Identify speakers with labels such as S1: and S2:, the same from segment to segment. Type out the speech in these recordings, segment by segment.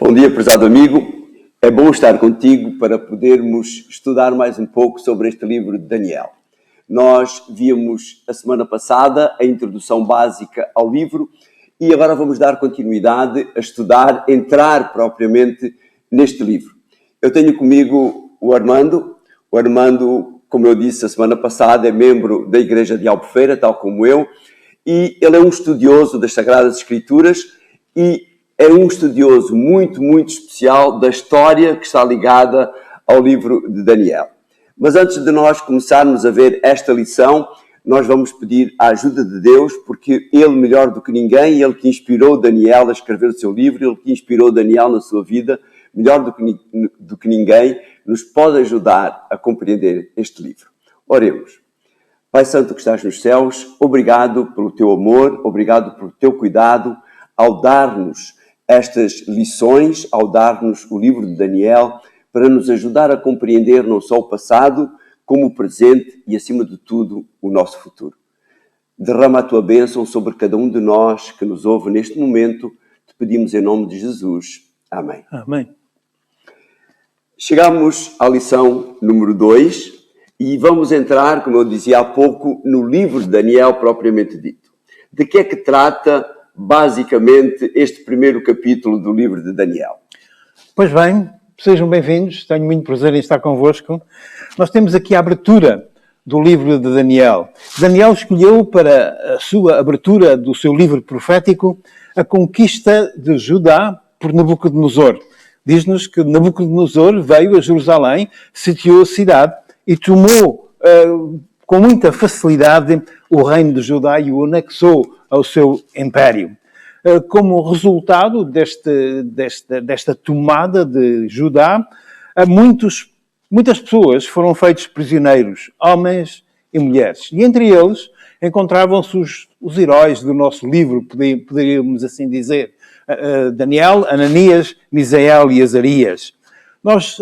S1: Bom dia, prezado amigo. É bom estar contigo para podermos estudar mais um pouco sobre este livro de Daniel. Nós víamos a semana passada a introdução básica ao livro e agora vamos dar continuidade a estudar, entrar propriamente neste livro. Eu tenho comigo o Armando. O Armando, como eu disse a semana passada, é membro da Igreja de Albufeira, tal como eu, e ele é um estudioso das Sagradas Escrituras e é um estudioso muito, muito especial da história que está ligada ao livro de Daniel. Mas antes de nós começarmos a ver esta lição, nós vamos pedir a ajuda de Deus, porque Ele, melhor do que ninguém, Ele que inspirou Daniel a escrever o seu livro, Ele que inspirou Daniel na sua vida, melhor do que ninguém, nos pode ajudar a compreender este livro. Oremos. Pai Santo que estás nos céus, obrigado pelo teu amor, obrigado pelo teu cuidado ao dar-nos estas lições, ao dar-nos o livro de Daniel, para nos ajudar a compreender não só o passado, como o presente e, acima de tudo, o nosso futuro. Derrama a tua bênção sobre cada um de nós que nos ouve neste momento. Te pedimos em nome de Jesus. Amém.
S2: Amém.
S1: Chegamos à lição número 2 e vamos entrar, como eu dizia há pouco, no livro de Daniel propriamente dito. De que é que trata, basicamente, este primeiro capítulo do livro de Daniel?
S2: Pois bem, sejam bem-vindos, tenho muito prazer em estar convosco. Nós temos aqui a abertura do livro de Daniel. Daniel escolheu para a sua abertura do seu livro profético a conquista de Judá por Nabucodonosor. Diz-nos que Nabucodonosor veio a Jerusalém, sitiou a cidade e tomou com muita facilidade o reino de Judá e o anexou ao seu império. Como resultado desta tomada de Judá, muitas pessoas foram feitos prisioneiros, homens e mulheres. E entre eles encontravam-se os heróis do nosso livro, poderíamos assim dizer. Daniel, Ananias, Misael e Azarias.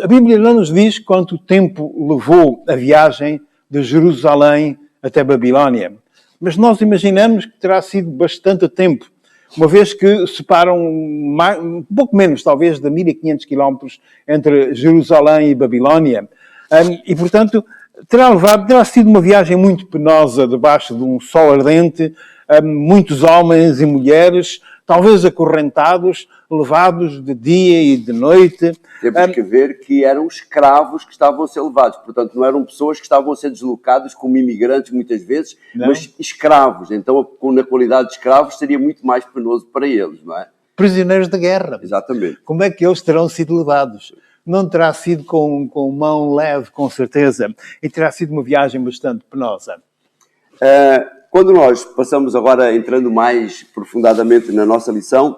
S2: A Bíblia não nos diz quanto tempo levou a viagem de Jerusalém até Babilónia. Mas nós imaginamos que terá sido bastante tempo, uma vez que separam um pouco menos, talvez, de 1.500 quilómetros entre Jerusalém e Babilónia. E, portanto, terá sido uma viagem muito penosa, debaixo de um sol ardente, muitos homens e mulheres, talvez acorrentados, levados de dia e de noite.
S1: Temos que ver que eram escravos que estavam a ser levados. Portanto, não eram pessoas que estavam a ser deslocadas como imigrantes muitas vezes, não, mas escravos. Então, na qualidade de escravos, seria muito mais penoso para eles, não é?
S2: Prisioneiros de guerra.
S1: Exatamente.
S2: Como é que eles terão sido levados? Não terá sido com mão leve, com certeza. E terá sido uma viagem bastante penosa.
S1: Quando nós passamos agora, entrando mais profundamente na nossa lição,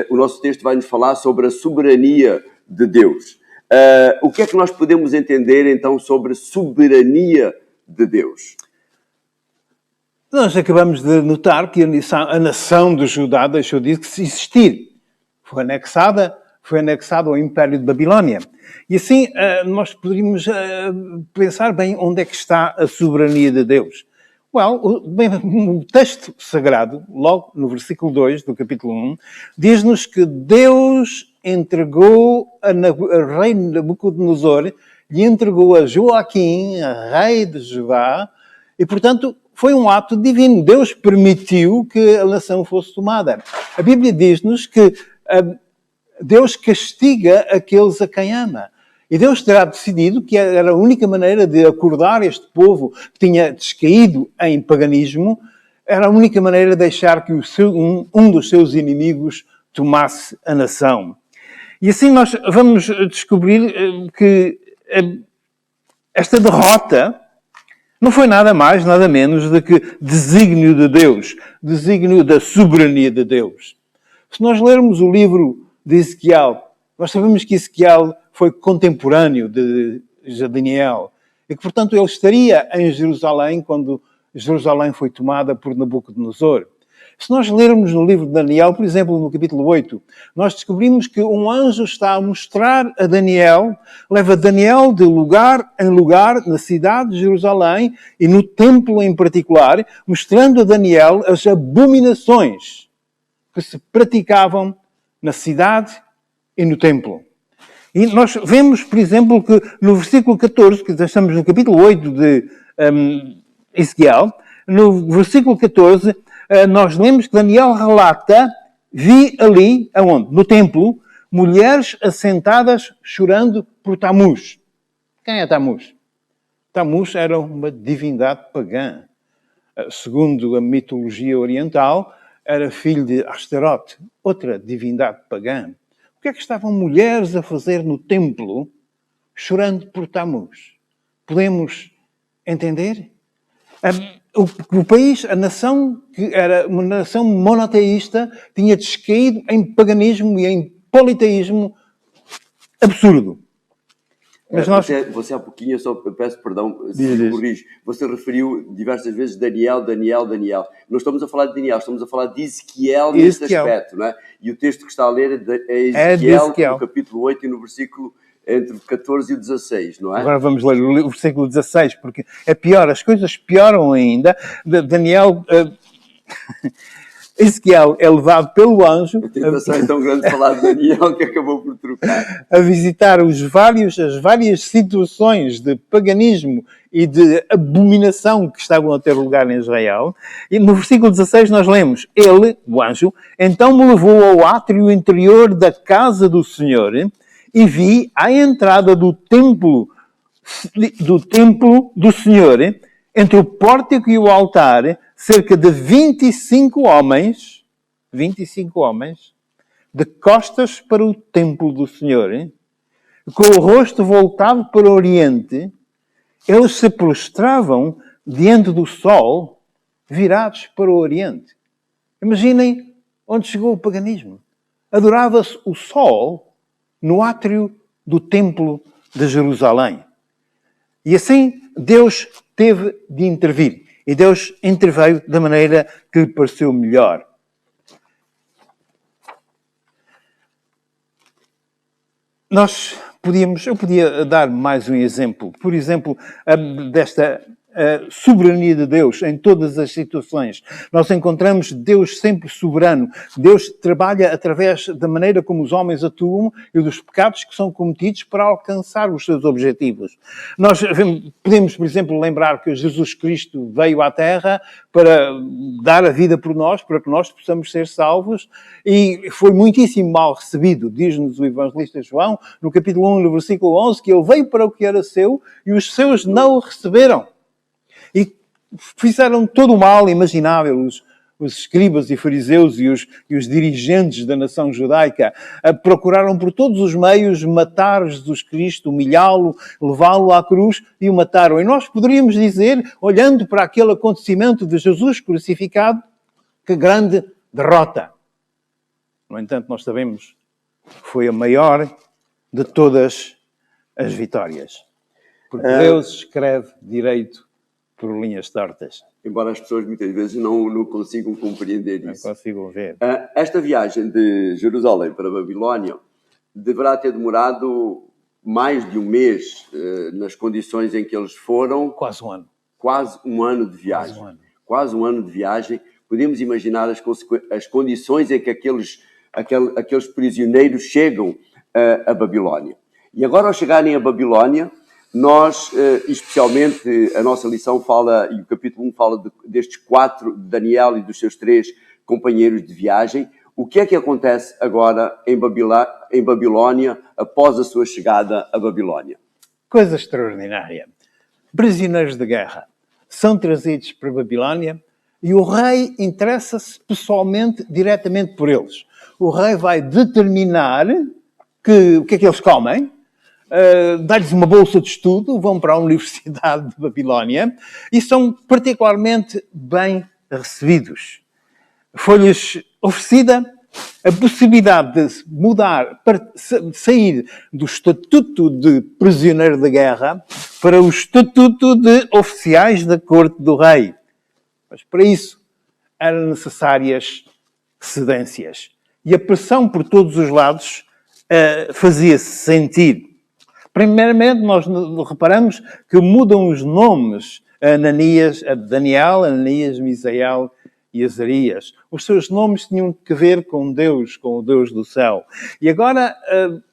S1: o nosso texto vai nos falar sobre a soberania de Deus. O que é que nós podemos entender, então, sobre a soberania de Deus?
S2: Nós acabamos de notar que a nação de Judá deixou de existir. Foi anexada ao Império de Babilónia. E assim, nós poderíamos pensar bem onde é que está a soberania de Deus. O texto sagrado, logo no versículo 2 do capítulo 1, diz-nos que Deus entregou a rei Nabucodonosor, lhe entregou a Joaquim, a rei de Judá, e, portanto, foi um ato divino. Deus permitiu que a nação fosse tomada. A Bíblia diz-nos que Deus castiga aqueles a quem ama. E Deus terá decidido que era a única maneira de acordar este povo que tinha descaído em paganismo, era a única maneira de deixar que um dos seus inimigos tomasse a nação. E assim nós vamos descobrir que esta derrota não foi nada mais, nada menos do que desígnio de Deus, desígnio da soberania de Deus. Se nós lermos o livro de Ezequiel, nós sabemos que Ezequiel foi contemporâneo de Daniel e que, portanto, ele estaria em Jerusalém quando Jerusalém foi tomada por Nabucodonosor. Se nós lermos no livro de Daniel, por exemplo, no capítulo 8, nós descobrimos que um anjo está a mostrar a Daniel, leva Daniel de lugar em lugar na cidade de Jerusalém e no templo em particular, mostrando a Daniel as abominações que se praticavam na cidade e no templo. E nós vemos, por exemplo, que no versículo 14, que estamos no capítulo 8 de Ezequiel, no versículo 14, nós lemos que Daniel relata, vi ali, aonde? No templo, mulheres assentadas chorando por Tamuz. Quem é Tamuz? Tamuz era uma divindade pagã. Segundo a mitologia oriental, era filho de Astarote, outra divindade pagã. O que é que estavam mulheres a fazer no templo chorando por Tamuz? Podemos entender? O país, a nação, que era uma nação monoteísta, tinha descaído em paganismo e em politeísmo absurdo.
S1: Mas você há pouquinho, eu peço perdão, se corrijo, você referiu diversas vezes Daniel. Não estamos a falar de Daniel, estamos a falar de Ezequiel neste aspecto, não é? E o texto que está a ler é Ezequiel, no capítulo 8 e no versículo entre o 14 e o 16, não é?
S2: Agora vamos ler o versículo 16, porque é pior, as coisas pioram ainda. Daniel... Ezequiel é levado pelo anjo...
S1: A tentação é tão grande de falar de Daniel que acabou por trocar.
S2: A visitar as várias situações de paganismo e de abominação que estavam a ter lugar em Israel. E no versículo 16 nós lemos, ele, o anjo, então me levou ao átrio interior da casa do Senhor e vi à entrada do templo do Senhor, entre o pórtico e o altar, cerca de 25 homens, de costas para o templo do Senhor, com o rosto voltado para o Oriente, eles se prostravam diante do sol, virados para o Oriente. Imaginem onde chegou o paganismo. Adorava-se o sol no átrio do templo de Jerusalém. E assim Deus teve de intervir. E Deus interveio da maneira que lhe pareceu melhor. Eu podia dar mais um exemplo. Por exemplo, desta soberania de Deus em todas as situações. Nós encontramos Deus sempre soberano. Deus trabalha através da maneira como os homens atuam e dos pecados que são cometidos para alcançar os seus objetivos. Nós podemos, por exemplo, lembrar que Jesus Cristo veio à Terra para dar a vida por nós, para que nós possamos ser salvos, e foi muitíssimo mal recebido. Diz-nos o evangelista João, no capítulo 1, no versículo 11, que ele veio para o que era seu e os seus não o receberam. E fizeram todo o mal imaginável, os escribas e fariseus e os dirigentes da nação judaica procuraram por todos os meios matar Jesus Cristo, humilhá-lo, levá-lo à cruz e o mataram. E nós poderíamos dizer, olhando para aquele acontecimento de Jesus crucificado, que grande derrota. No entanto, nós sabemos que foi a maior de todas as vitórias. Porque Deus escreve direito por linhas tortas.
S1: Embora as pessoas muitas vezes não consigam compreender isso.
S2: Não consigam ver.
S1: Esta viagem de Jerusalém para a Babilónia deverá ter demorado mais de um mês nas condições em que eles foram.
S2: Quase um ano.
S1: Quase um ano de viagem. Quase um ano de viagem. Podemos imaginar as condições em que aqueles prisioneiros chegam a Babilónia. E agora, ao chegarem a Babilónia, nós, especialmente, a nossa lição fala, e o capítulo 1 fala destes 4, de Daniel e dos seus 3 companheiros de viagem. O que é que acontece agora em Babilónia, após a sua chegada a Babilónia?
S2: Coisa extraordinária. Prisioneiros de guerra são trazidos para a Babilónia e o rei interessa-se pessoalmente, diretamente por eles. O rei vai determinar o que é que eles comem, dá-lhes uma bolsa de estudo, vão para a Universidade de Babilónia e são particularmente bem recebidos. Foi-lhes oferecida a possibilidade de mudar, de sair do estatuto de prisioneiro de guerra para o estatuto de oficiais da corte do rei. Mas para isso eram necessárias cedências. E a pressão por todos os lados fazia-se sentir. Primeiramente, nós reparamos que mudam os nomes a Daniel, Ananias, Misael e Azarias. Os seus nomes tinham que ver com Deus, com o Deus do céu. E agora,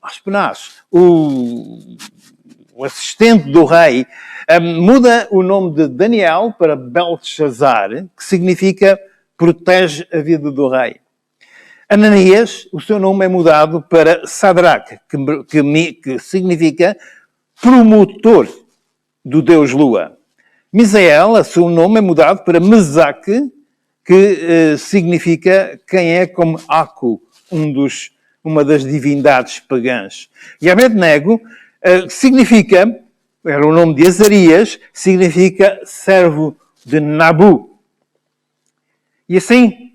S2: Aspenaz, o assistente do rei, muda o nome de Daniel para Belteshazzar, que significa protege a vida do rei. Ananias, o seu nome é mudado para Sadraque, que significa promotor do Deus Lua. Misael, o seu nome é mudado para Mesaque, que significa quem é como Acu, uma das divindades pagãs. E Abednego significa, era o nome de Azarias, significa servo de Nabu. E assim,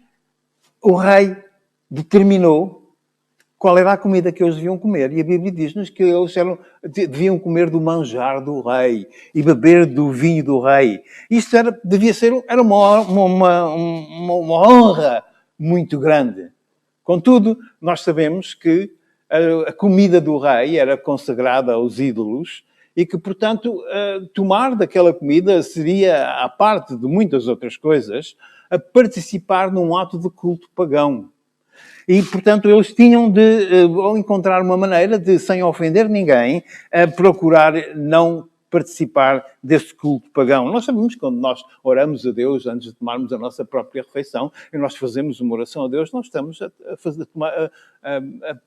S2: o rei determinou qual era a comida que eles deviam comer. E a Bíblia diz-nos que eles deviam comer do manjar do rei e beber do vinho do rei. Isto era uma honra muito grande. Contudo, nós sabemos que a comida do rei era consagrada aos ídolos e que, portanto, tomar daquela comida seria, à parte de muitas outras coisas, a participar num ato de culto pagão. E, portanto, eles tinham de encontrar uma maneira de, sem ofender ninguém, procurar não participar desse culto pagão. Nós sabemos que quando nós oramos a Deus antes de tomarmos a nossa própria refeição e nós fazemos uma oração a Deus, nós estamos a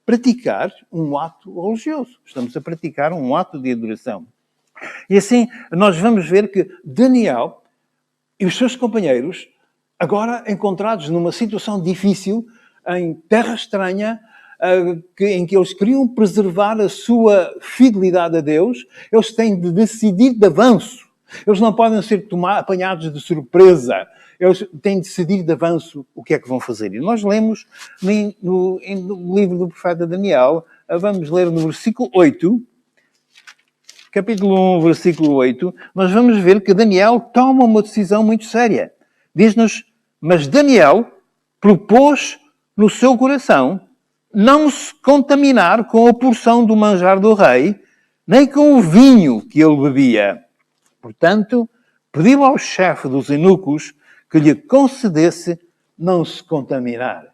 S2: praticar um ato religioso. Estamos a praticar um ato de adoração. E assim, nós vamos ver que Daniel e os seus companheiros, agora encontrados numa situação difícil, em terra estranha, em que eles queriam preservar a sua fidelidade a Deus, eles têm de decidir de avanço. Eles não podem ser apanhados de surpresa. Eles têm de decidir de avanço o que é que vão fazer. E nós lemos no livro do profeta Daniel, vamos ler no versículo 8, capítulo 1, versículo 8, nós vamos ver que Daniel toma uma decisão muito séria. Diz-nos, mas Daniel propôs no seu coração não se contaminar com a porção do manjar do rei, nem com o vinho que ele bebia. Portanto, pediu ao chefe dos eunucos que lhe concedesse não se contaminar.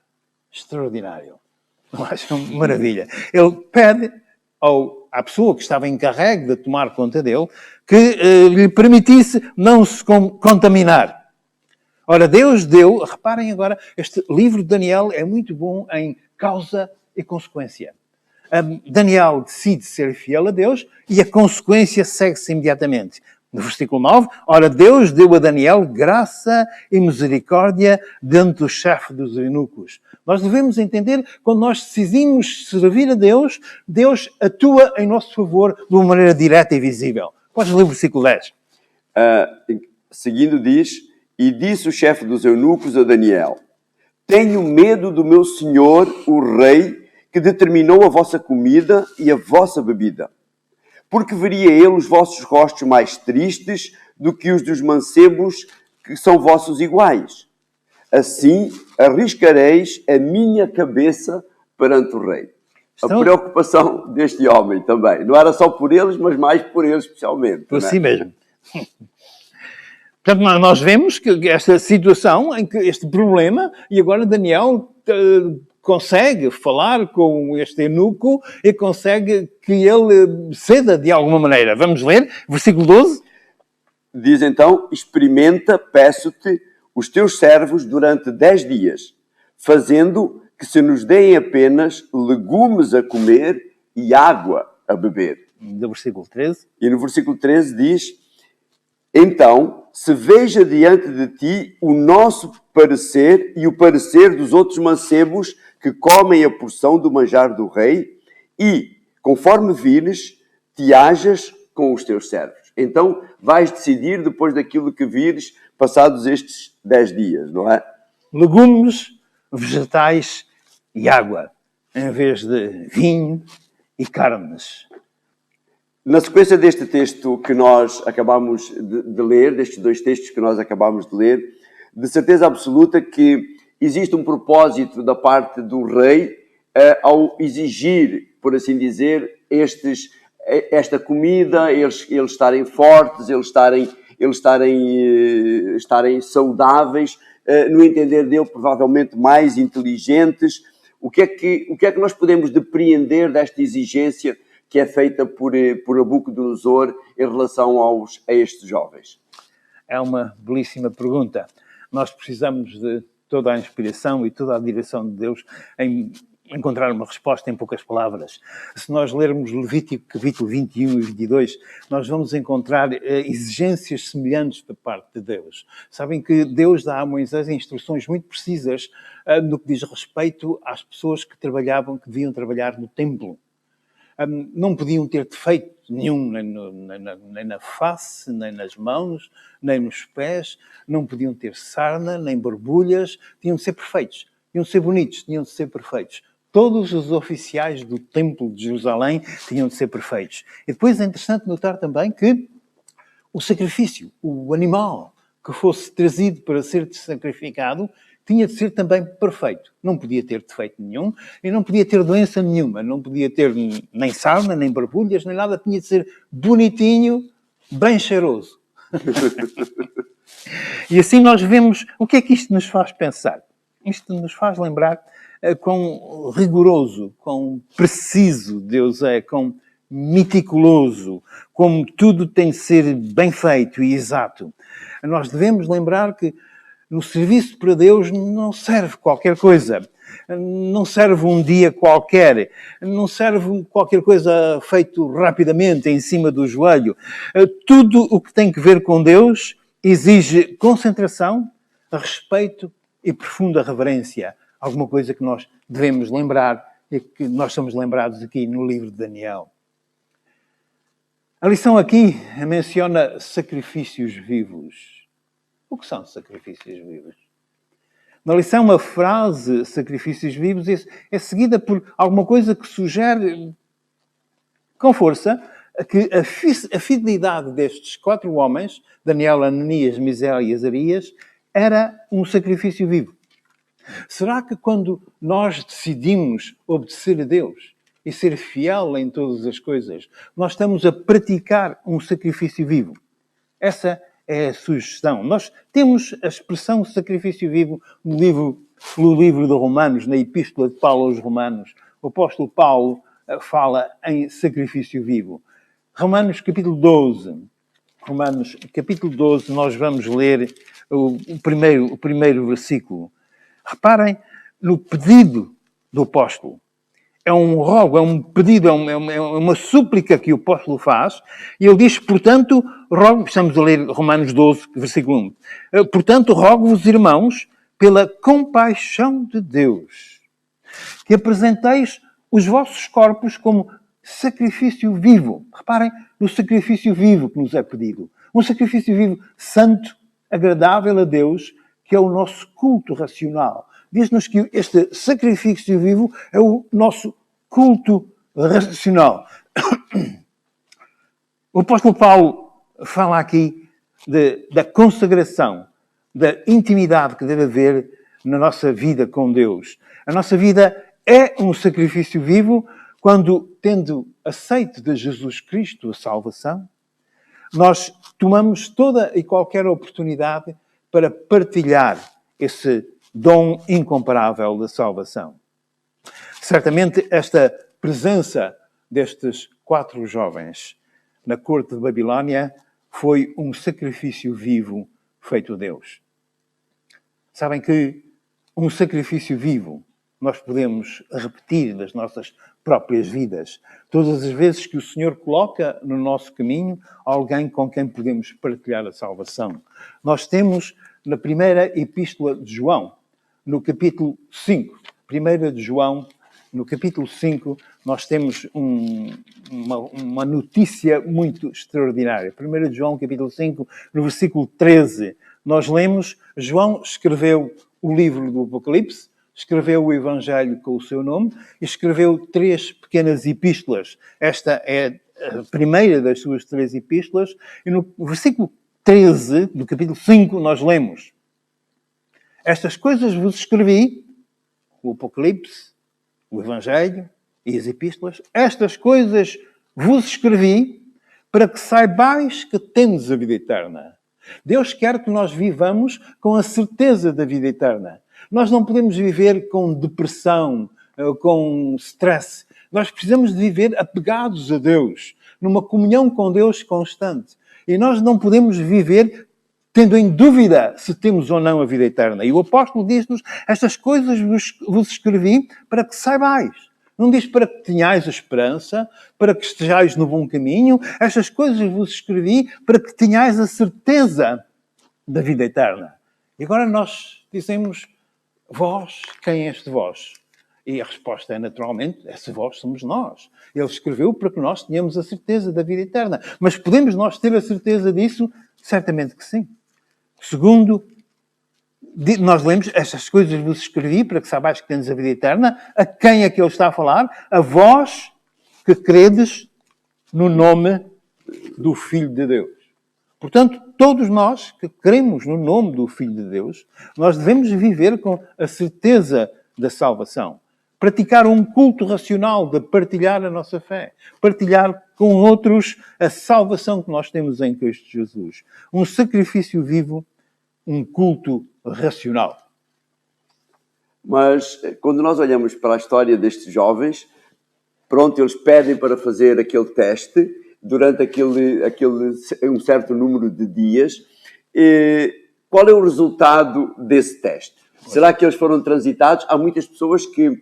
S2: Extraordinário. Não acham maravilha? Ele pede à pessoa que estava encarregue de tomar conta dele que lhe permitisse não se contaminar. Ora, Deus deu, reparem agora, este livro de Daniel é muito bom em causa e consequência. Daniel decide ser fiel a Deus e a consequência segue-se imediatamente. No versículo 9, ora, Deus deu a Daniel graça e misericórdia diante do chefe dos eunucos. Nós devemos entender, quando nós decidimos servir a Deus, Deus atua em nosso favor de uma maneira direta e visível. Podes ler o versículo 10.
S1: Seguindo diz... E disse o chefe dos eunucos a Daniel, tenho medo do meu senhor, o rei, que determinou a vossa comida e a vossa bebida. Porque veria ele os vossos rostos mais tristes do que os dos mancebos, que são vossos iguais. Assim, arriscareis a minha cabeça perante o rei. A preocupação deste homem também. Não era só por eles, mas mais por eles especialmente.
S2: Por si mesmo. Portanto, nós vemos que esta situação, em que este problema, e agora Daniel consegue falar com este eunuco e consegue que ele ceda de alguma maneira. Vamos ler, versículo 12.
S1: Diz então, experimenta, peço-te, os teus servos durante 10 dias, fazendo que se nos deem apenas legumes a comer e água a beber.
S2: No versículo 13.
S1: E no versículo 13 diz, então, se veja diante de ti o nosso parecer e o parecer dos outros mancebos que comem a porção do manjar do rei e, conforme vires, te hajas com os teus servos. Então, vais decidir depois daquilo que vires, passados estes 10 dias, não é?
S2: Legumes, vegetais e água, em vez de vinho e carnes.
S1: Na sequência deste texto que nós acabamos de ler, destes dois textos que nós acabamos de ler, de certeza absoluta que existe um propósito da parte do rei ao exigir, por assim dizer, esta comida, eles estarem fortes, eles estarem saudáveis, no entender dele, provavelmente mais inteligentes. O que é que nós podemos depreender desta exigência que é feita por Nabucodonosor em relação a estes jovens?
S2: É uma belíssima pergunta. Nós precisamos de toda a inspiração e toda a direção de Deus em encontrar uma resposta em poucas palavras. Se nós lermos Levítico capítulo 21 e 22, nós vamos encontrar exigências semelhantes da parte de Deus. Sabem que Deus dá a Moisés instruções muito precisas no que diz respeito às pessoas que deviam trabalhar no templo. Não podiam ter defeito nenhum, nem na face, nem nas mãos, nem nos pés, não podiam ter sarna, nem borbulhas, tinham de ser perfeitos, tinham de ser bonitos, tinham de ser perfeitos. Todos os oficiais do Templo de Jerusalém tinham de ser perfeitos. E depois é interessante notar também que o sacrifício, o animal que fosse trazido para ser sacrificado, tinha de ser também perfeito. Não podia ter defeito nenhum e não podia ter doença nenhuma. Não podia ter nem sarna, nem barbulhas, nem nada. Tinha de ser bonitinho, bem cheiroso. E assim nós vemos... O que é que isto nos faz pensar? Isto nos faz lembrar quão rigoroso, quão preciso Deus é, quão meticuloso, como tudo tem de ser bem feito e exato. Nós devemos lembrar que no serviço para Deus não serve qualquer coisa. Não serve um dia qualquer. Não serve qualquer coisa feito rapidamente, em cima do joelho. Tudo o que tem que ver com Deus exige concentração, respeito e profunda reverência. Alguma coisa que nós devemos lembrar e que nós somos lembrados aqui no livro de Daniel. A lição aqui menciona sacrifícios vivos. O que são sacrifícios vivos? Na lição, a frase sacrifícios vivos é seguida por alguma coisa que sugere com força que a fidelidade destes 4 homens, Daniel, Ananias, Misael e Azarias, era um sacrifício vivo. Será que quando nós decidimos obedecer a Deus e ser fiel em todas as coisas, nós estamos a praticar um sacrifício vivo? Essa é a sugestão. Nós temos a expressão sacrifício vivo no livro de Romanos, na Epístola de Paulo aos Romanos. O apóstolo Paulo fala em sacrifício vivo. Romanos capítulo 12. Romanos capítulo 12, nós vamos ler o primeiro versículo. Reparem no pedido do apóstolo. É um rogo, é um pedido, é uma súplica que o apóstolo faz. E ele diz, portanto, rogo, estamos a ler Romanos 12, versículo 1. Portanto, rogo-vos, irmãos, pela compaixão de Deus, que apresenteis os vossos corpos como sacrifício vivo. Reparem no sacrifício vivo que nos é pedido. Um sacrifício vivo santo, agradável a Deus, que é o nosso culto racional. Diz-nos que este sacrifício vivo é o nosso culto racional. O apóstolo Paulo fala aqui da consagração, da intimidade que deve haver na nossa vida com Deus. A nossa vida é um sacrifício vivo quando, tendo aceito de Jesus Cristo a salvação, nós tomamos toda e qualquer oportunidade para partilhar esse dom incomparável da salvação. Certamente esta presença destes 4 jovens na corte de Babilónia foi um sacrifício vivo feito a Deus. Sabem que um sacrifício vivo nós podemos repetir nas nossas próprias vidas. Todas as vezes que o Senhor coloca no nosso caminho alguém com quem podemos partilhar a salvação. Nós temos na primeira epístola de João, no capítulo 5, 1 de João, no capítulo 5, nós temos uma notícia muito extraordinária. 1 de João, capítulo 5, no versículo 13, nós lemos, João escreveu o livro do Apocalipse, escreveu o Evangelho com o seu nome e escreveu 3 pequenas epístolas. Esta é a primeira das suas 3 epístolas. E no versículo 13 do capítulo 5 nós lemos: estas coisas vos escrevi, o Apocalipse, o Evangelho e as epístolas, estas coisas vos escrevi para que saibais que tendes a vida eterna. Deus quer que nós vivamos com a certeza da vida eterna. Nós não podemos viver com depressão, com stress. Nós precisamos de viver apegados a Deus, numa comunhão com Deus constante. E nós não podemos viver tendo em dúvida se temos ou não a vida eterna. E o apóstolo diz-nos, estas coisas vos escrevi para que saibais. Não diz para que tenhais a esperança, para que estejais no bom caminho. Estas coisas vos escrevi para que tenhais a certeza da vida eterna. E agora nós dizemos, vós, quem é este vós? E a resposta é, naturalmente, esse vós somos nós. Ele escreveu para que nós tenhamos a certeza da vida eterna. Mas podemos nós ter a certeza disso? Certamente que sim. Segundo, nós lemos, estas coisas vos escrevi para que saibais que tendes a vida eterna. A quem é que ele está a falar? A vós que credes no nome do Filho de Deus. Portanto, todos nós que cremos no nome do Filho de Deus, nós devemos viver com a certeza da salvação. Praticar um culto racional de partilhar a nossa fé. Partilhar com outros a salvação que nós temos em Cristo Jesus. Um sacrifício vivo, um culto racional.
S1: Mas quando nós olhamos para a história destes jovens, pronto, eles pedem para fazer aquele teste durante um certo número de dias. Qual é o resultado desse teste? Será que eles foram transitados? Há muitas pessoas que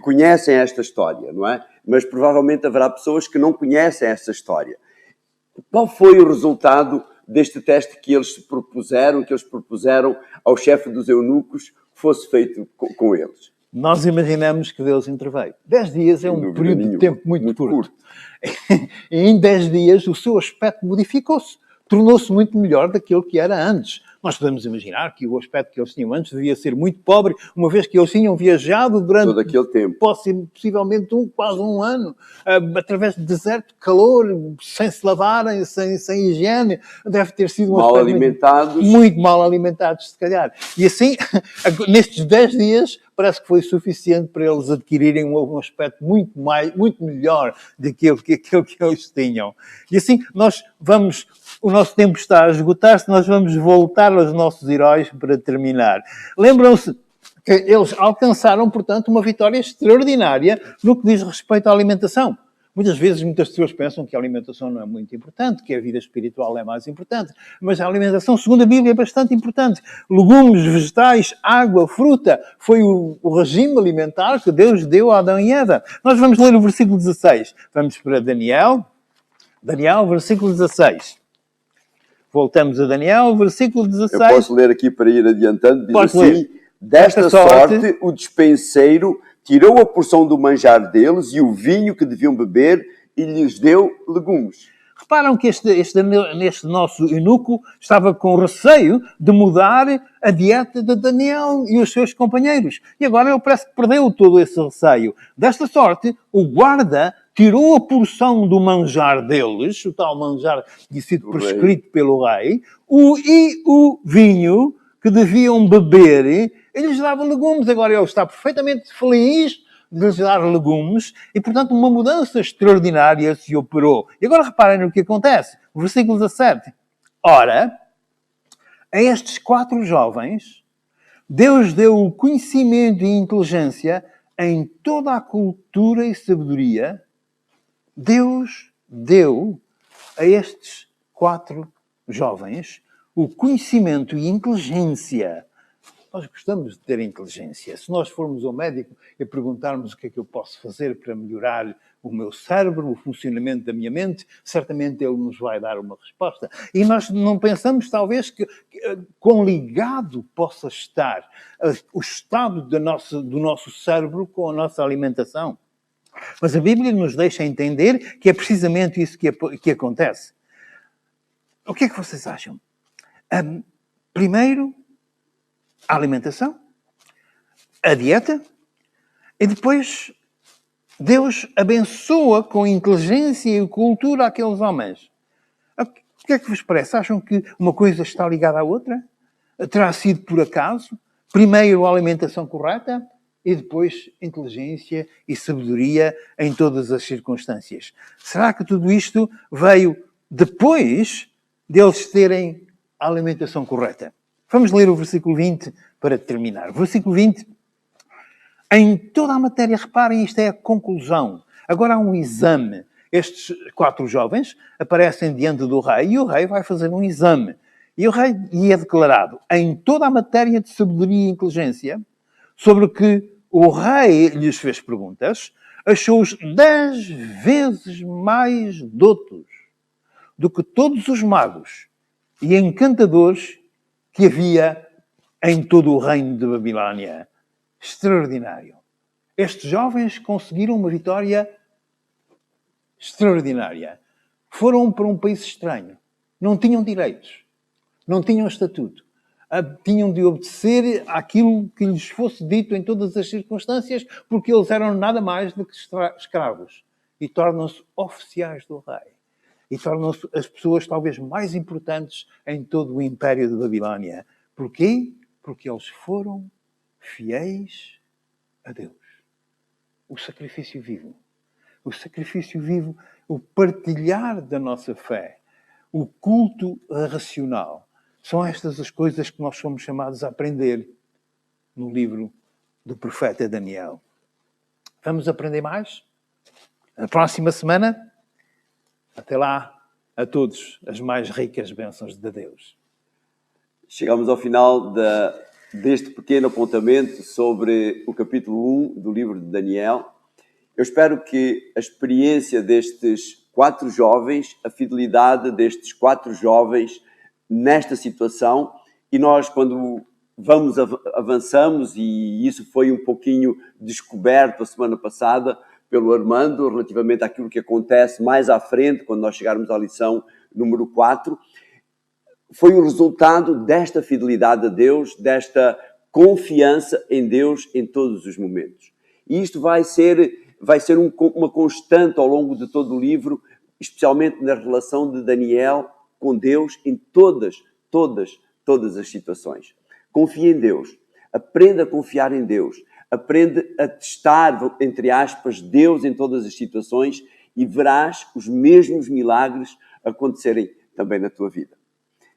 S1: conhecem esta história, não é? Mas provavelmente haverá pessoas que não conhecem esta história. Qual foi o resultado deste teste que eles propuseram ao chefe dos eunucos que fosse feito com eles?
S2: Nós imaginamos que Deus interveio. 10 dias é um período de tempo muito curto. E em 10 dias o seu aspecto modificou-se. Tornou-se muito melhor daquilo que era antes. Nós podemos imaginar que o aspecto que eles tinham antes devia ser muito pobre, uma vez que eles tinham viajado durante
S1: todo aquele tempo,
S2: possivelmente quase um ano, através de deserto, calor, sem se lavarem, sem higiene. Deve ter sido muito mal alimentados, se calhar. E assim, nestes 10 dias, parece que foi suficiente para eles adquirirem um aspecto muito melhor daquilo que eles tinham. E assim, o nosso tempo está a esgotar-se, nós vamos voltar aos nossos heróis para terminar. Lembram-se que eles alcançaram, portanto, uma vitória extraordinária no que diz respeito à alimentação. Muitas vezes, muitas pessoas pensam que a alimentação não é muito importante, que a vida espiritual é mais importante. Mas a alimentação, segundo a Bíblia, é bastante importante. Legumes, vegetais, água, fruta. Foi o regime alimentar que Deus deu a Adão e Eva. Nós vamos ler o versículo 16. Vamos para Daniel, versículo 16. Voltamos a Daniel, versículo 16.
S1: Eu posso ler aqui para ir adiantando. Diz assim, desta sorte o despenseiro tirou a porção do manjar deles e o vinho que deviam beber e lhes deu legumes.
S2: Reparam que este nosso eunuco estava com receio de mudar a dieta de Daniel e os seus companheiros. E agora ele parece que perdeu todo esse receio. Desta sorte, o guarda tirou a porção do manjar deles, o tal manjar que tinha sido prescrito pelo rei, e o vinho que deviam beber, ele lhes dava legumes. Agora ele está perfeitamente feliz de lhes dar legumes e, portanto, uma mudança extraordinária se operou. E agora reparem no que acontece. O versículo 17. Ora, a estes 4 jovens, Deus deu o conhecimento e inteligência em toda a cultura e sabedoria. Deus deu a estes 4 jovens o conhecimento e inteligência. Nós gostamos de ter inteligência. Se nós formos ao médico e perguntarmos o que é que eu posso fazer para melhorar o meu cérebro, o funcionamento da minha mente, certamente ele nos vai dar uma resposta. E nós não pensamos, talvez, que quão ligado possa estar o estado do nosso cérebro com a nossa alimentação. Mas a Bíblia nos deixa entender que é precisamente isso que acontece. O que é que vocês acham? Primeiro, a alimentação, a dieta, e depois Deus abençoa com inteligência e cultura aqueles homens. O que é que vos parece? Acham que uma coisa está ligada à outra? Terá sido por acaso? Primeiro a alimentação correta e depois inteligência e sabedoria em todas as circunstâncias. Será que tudo isto veio depois deles terem a alimentação correta. Vamos ler o versículo 20 para terminar. Versículo 20. Em toda a matéria, reparem, isto é a conclusão. Agora há um exame. Estes 4 jovens aparecem diante do rei e o rei vai fazer um exame. E o rei lhe é declarado, em toda a matéria de sabedoria e inteligência, sobre que o rei lhes fez perguntas, achou-os 10 vezes mais doutos do que todos os magos e encantadores que havia em todo o reino de Babilónia. Extraordinário. Estes jovens conseguiram uma vitória extraordinária. Foram para um país estranho. Não tinham direitos. Não tinham estatuto. Tinham de obedecer àquilo que lhes fosse dito em todas as circunstâncias, porque eles eram nada mais do que escravos. E tornam-se oficiais do rei. E tornam-se as pessoas talvez mais importantes em todo o Império de Babilónia. Porquê? Porque eles foram fiéis a Deus. O sacrifício vivo. O sacrifício vivo, o partilhar da nossa fé, o culto racional. São estas as coisas que nós somos chamados a aprender no livro do profeta Daniel. Vamos aprender mais? Na próxima semana? Até lá, a todos, as mais ricas bênçãos de Deus.
S1: Chegamos ao final deste pequeno apontamento sobre o capítulo 1 do livro de Daniel. Eu espero que a experiência destes 4 jovens, a fidelidade destes 4 jovens nesta situação, e nós, quando avançamos, e isso foi um pouquinho descoberto a semana passada pelo Armando, relativamente àquilo que acontece mais à frente, quando nós chegarmos à lição número 4, foi o resultado desta fidelidade a Deus, desta confiança em Deus em todos os momentos. E isto vai ser uma constante ao longo de todo o livro, especialmente na relação de Daniel com Deus em todas as situações. Confia em Deus. Aprenda a confiar em Deus. Aprende a testar, entre aspas, Deus em todas as situações e verás os mesmos milagres acontecerem também na tua vida.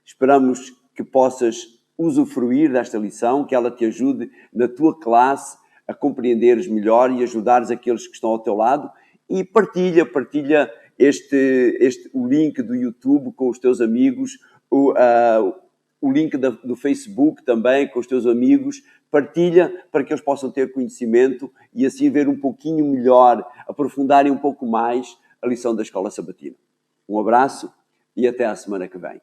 S1: Esperamos que possas usufruir desta lição, que ela te ajude na tua classe a compreenderes melhor e ajudares aqueles que estão ao teu lado, e partilha o link do YouTube com os teus amigos, o link do Facebook também com os teus amigos, partilha para que eles possam ter conhecimento e assim ver um pouquinho melhor, aprofundarem um pouco mais a lição da Escola Sabatina. Um abraço e até à semana que vem.